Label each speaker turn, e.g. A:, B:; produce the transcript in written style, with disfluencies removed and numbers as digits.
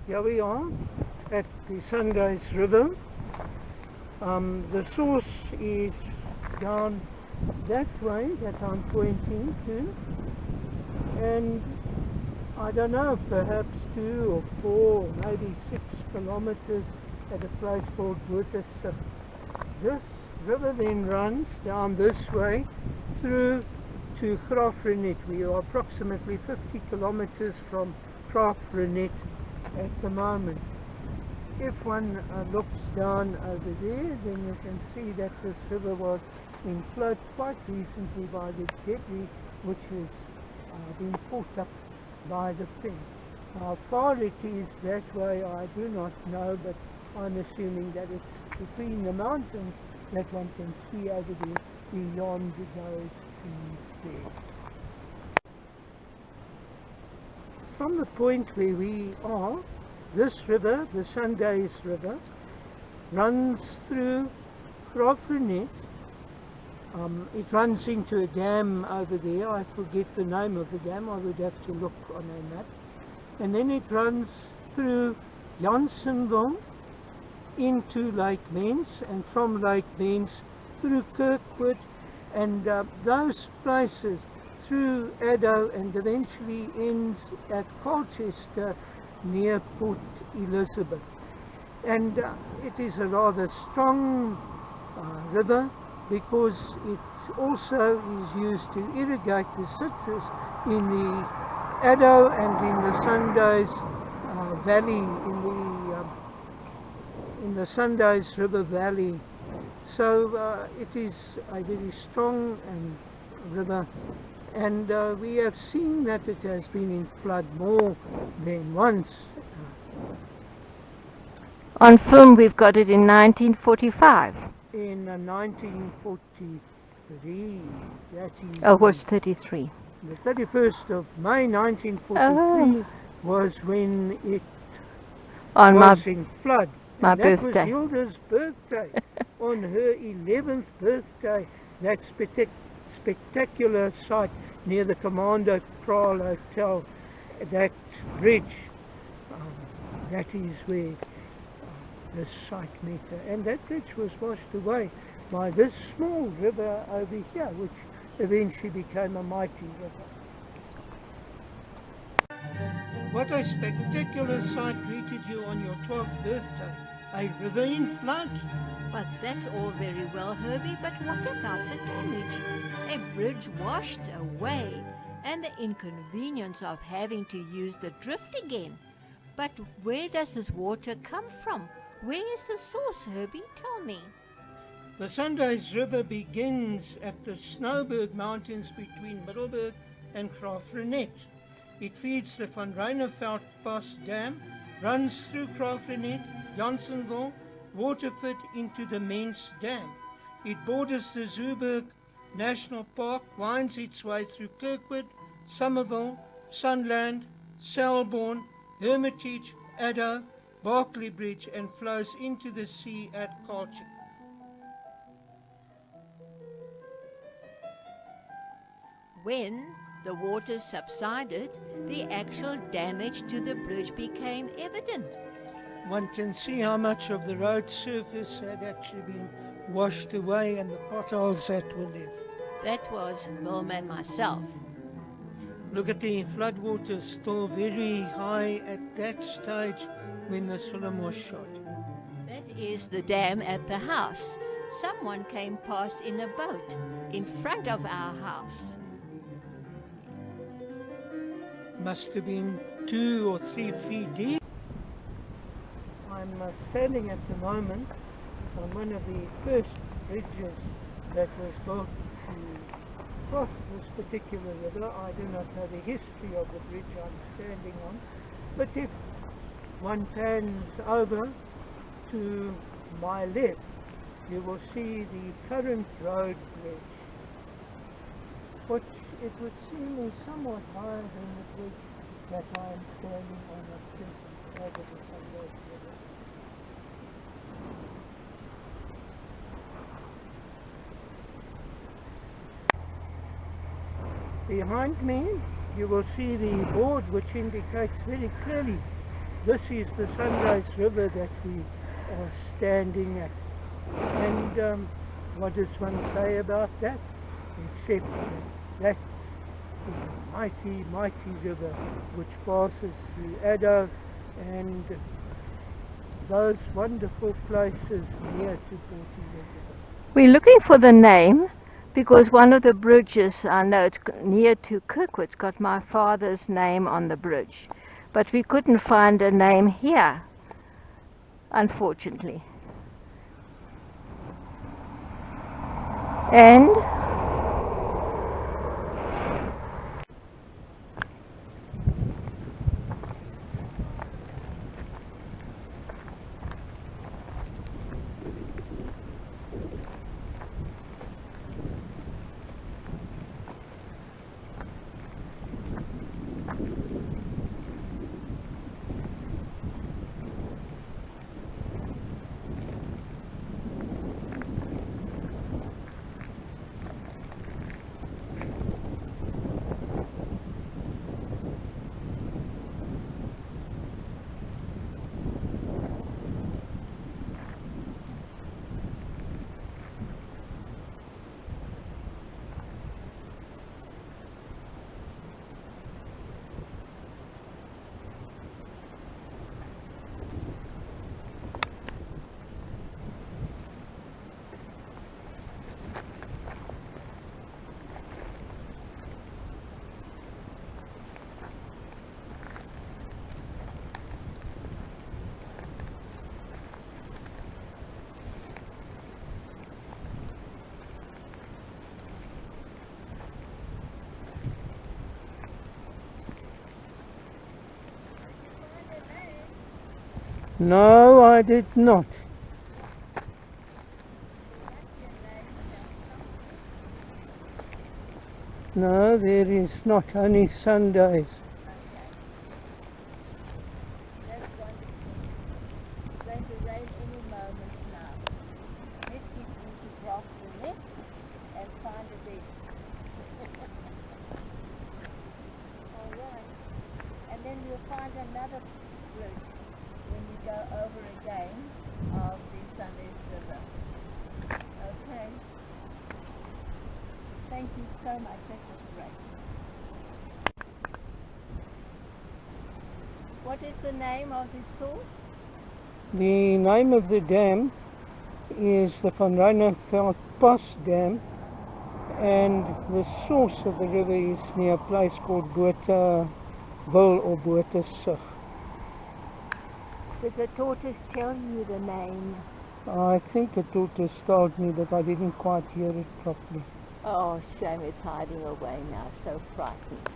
A: Here we are at the Sundays River. The source is down that way that I'm pointing to, and I don't know, perhaps 2 or 4, maybe 6 kilometers at a place called Watersip. This river then runs down this way through to Graaf. We are approximately 50 kilometers from Graaf at the moment. If one looks down over there, then you can see that this river was in flood quite recently by the debris which has been caught up by the fence. How far it is that way I do not know, but I'm assuming that it's between the mountains that one can see over there beyond those trees there. From the point where we are, this river, the Sundays River, runs through Graaf. It runs into a dam over there. I forget the name of the dam. I would have to look on a map. And then it runs through Janssenville into Lake Mens, and from Lake Mens through Kirkwood, and those places through Addo, and eventually ends at Colchester near Port Elizabeth. And it is a rather strong river because it also is used to irrigate the citrus in the Addo and in the Sundays Valley, in the Sundays River Valley. So it is a very strong river, and we have seen that it has been in flood more than once.
B: On film we've got it in 1945.
A: In 1943, that is...
B: Oh, it was 33.
A: The 31st of May 1943 was when it was in flood.
B: My
A: that
B: birthday.
A: Was Hilda's birthday. On her 11th birthday, that spectacular site near the Commando Kraal Hotel, that bridge, that is where this site met her. And that bridge was washed away by this small river over here, which eventually became a mighty river. What a spectacular sight greeted you on your 12th birthday. A river in flood.
C: But that's all very well, Herbie, but what about the damage? A bridge washed away, and the inconvenience of having to use the drift again. But where does this water come from? Where is the source, Herbie? Tell me.
A: The Sundays River begins at the Snowberg Mountains between Middelburg and Graaf. It feeds the Van Reinet Dam, runs through Graaf, Janssenville, Waterford into the Mens Dam. It borders the Zooberg National Park, winds its way through Kirkwood, Somerville, Sunland, Selborne, Hermitage, Addo, Berkeley Bridge, and flows into the sea at Colchester.
C: When the waters subsided, the actual damage to the bridge became evident.
A: One can see how much of the road surface had actually been washed away and the potholes that were left.
C: That was Wilma and myself.
A: Look at the floodwaters, still very high at that stage when this film was shot.
C: That is the dam at the house. Someone came past in a boat in front of our house.
A: Must have been 2 or 3 feet deep. I'm standing at the moment on one of the first bridges that was built to cross this particular river. I do not know the history of the bridge I'm standing on, but if one pans over to my left, you will see the current road bridge, which it would seem is somewhat higher than the bridge that I am standing on at present over the Sundays River. Behind me, you will see the board which indicates very clearly this is the Sunrise River that we are standing at. And what does one say about that? Except that is a mighty, mighty river which passes through Addo and those wonderful places near to Port Elizabeth.
B: We're looking for the name because one of the bridges, I know it's near to Kirkwood's, got my father's name on the bridge. But we couldn't find a name here, unfortunately. And
A: No, I did not. No, there is not, only Sundays.
C: That's wonderful. It's going to rain any moment now. Let's get into Graaf Reinet and find a bed. All right. And then we'll find another bridge when we go over again of the Sunday River. Okay. Thank you so much. That was great. What is the name of the source?
A: The name of the dam is the Van Reinet Pass Dam, and the source of the river is near a place called Bothaville or Bothaville.
B: did the tortoise tell you the name?
A: I think the tortoise told me, but I didn't quite hear it properly.
B: Oh, shame it's hiding away now, so frightened.